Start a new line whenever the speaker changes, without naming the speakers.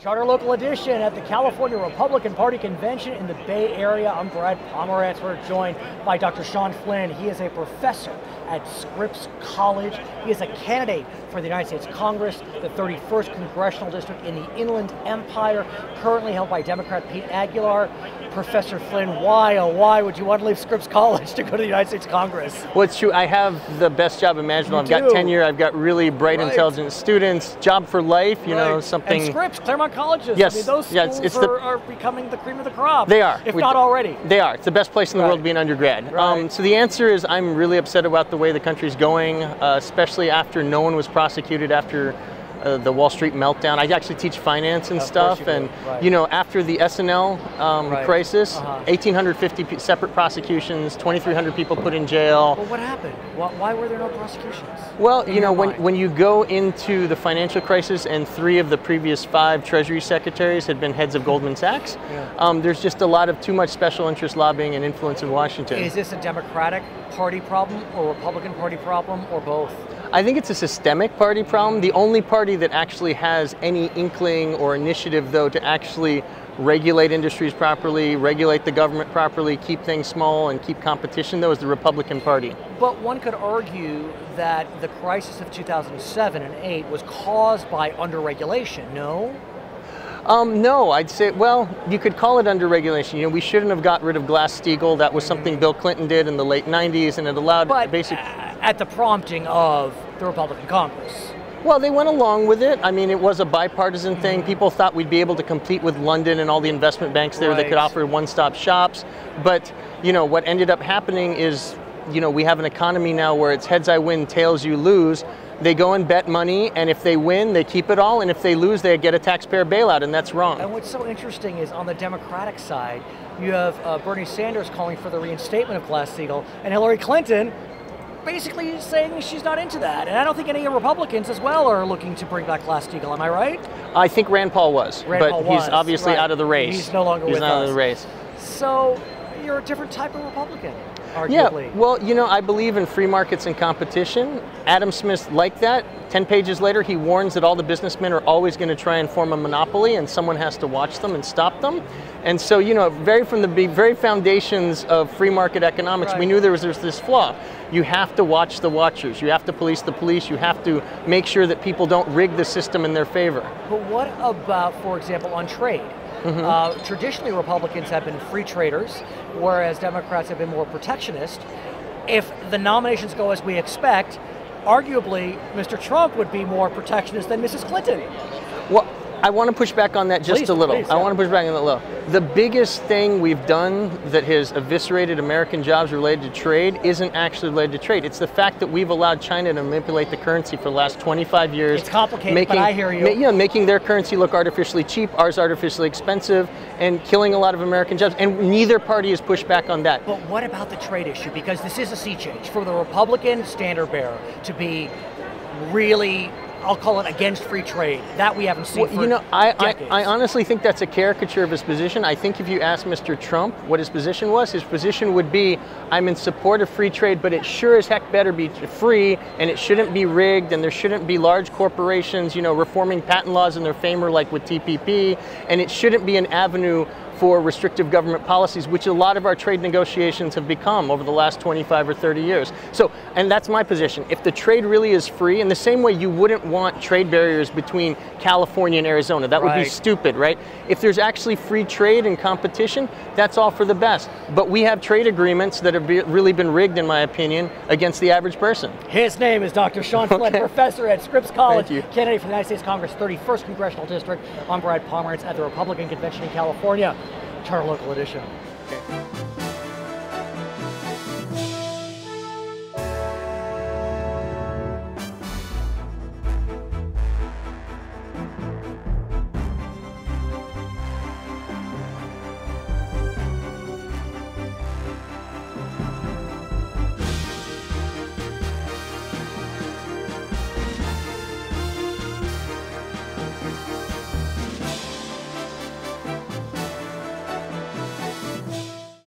Charter Local Edition at the California Republican Party Convention in the Bay Area. I'm Brad Pomerance. We're joined by Dr. Sean Flynn. He is a professor at Scripps College. He is a candidate for the United States Congress, the 31st Congressional District in the Inland Empire, currently held by Democrat Pete Aguilar. Professor Flynn, why, oh why would you want to leave Scripps College to go to the United States Congress?
Well, it's true. I have the best job imaginable. I've got tenure. I've got really bright, intelligent students. Job for life, you know, something.
And Scripps, Claremont colleges.
Yes.
I mean, those schools are becoming the cream of the crop.
They are.
If not already.
They are. It's the best place in the world to be an undergrad. So the answer is I'm really upset about the way the country's going, especially after no one was prosecuted after the Wall Street meltdown. I actually teach finance and stuff, and you know, after the S&L crisis, 1,850 separate prosecutions, 2,300 people put in jail.
Well, what happened? Why were there no prosecutions?
Well, you know, when you go into the financial crisis, and 3 of the previous 5 Treasury secretaries had been heads of Goldman Sachs, there's just a lot of too much special interest lobbying and influence in Washington.
Is this a Democratic Party problem or Republican Party problem or both?
I think it's a systemic party problem. The only party that actually has any inkling or initiative, though, to actually regulate industries properly, regulate the government properly, keep things small, and keep competition, though, is the Republican Party.
But one could argue that the crisis of 2007 and 8 was caused by underregulation, no?
No, I'd say, well, you could call it underregulation. You know, we shouldn't have got rid of Glass-Steagall. That was something Bill Clinton did in the late 90s, and it allowed
at the prompting of the Republican Congress.
Well, they went along with it. I mean, it was a bipartisan thing. People thought we'd be able to compete with London and all the investment banks there that could offer one-stop shops. But, you know, what ended up happening is, you know, we have an economy now where it's heads I win, tails you lose. They go and bet money, and if they win, they keep it all, and if they lose, they get a taxpayer bailout, and that's wrong.
And what's so interesting is on the Democratic side, you have Bernie Sanders calling for the reinstatement of Glass-Steagall, and Hillary Clinton basically saying she's not into that. And I don't think any Republicans as well are looking to bring back Glass-Steagall, am I right?
I think Rand Paul was, he's obviously out of the race.
He's no longer with us.
He's out of the race.
So you're a different type of Republican, arguably.
Yeah, well, you know, I believe in free markets and competition. Adam Smith liked that. 10 pages later, he warns that all the businessmen are always going to try and form a monopoly, and someone has to watch them and stop them. And so, you know, from the very foundations of free market economics, we knew there's this flaw. You have to watch the watchers. You have to police the police. You have to make sure that people don't rig the system in their favor.
But what about, for example, on trade? Traditionally, Republicans have been free traders, whereas Democrats have been more protectionist. If the nominations go as we expect, arguably, Mr. Trump would be more protectionist than Mrs. Clinton.
Well, I want to push back on that just a little. I want to push back on that a little. The biggest thing we've done that has eviscerated American jobs related to trade isn't actually related to trade. It's the fact that we've allowed China to manipulate the currency for the last 25 years.
It's complicated, but I hear you.
Making their currency look artificially cheap, ours artificially expensive, and killing a lot of American jobs. And neither party has pushed back on that.
But what about the trade issue? Because this is a sea change for the Republican standard bearer to be really, I'll call it, against free trade. That we haven't seen for
you know,
decades.
I honestly think that's a caricature of his position. I think if you ask Mr. Trump what his position was, his position would be, I'm in support of free trade, but it sure as heck better be free, and it shouldn't be rigged, and there shouldn't be large corporations, you know, reforming patent laws in their favor like with TPP, and it shouldn't be an avenue for restrictive government policies, which a lot of our trade negotiations have become over the last 25 or 30 years. So, and that's my position. If the trade really is free, in the same way you wouldn't want trade barriers between California and Arizona, that would be stupid, right? If there's actually free trade and competition, that's all for the best. But we have trade agreements that have really been rigged, in my opinion, against the average person.
His name is Dr. Sean Flynn, professor at Scripps College, candidate for the United States Congress, 31st Congressional District. I'm Brad Pomerance at the Republican Convention in California. Charter Local Edition.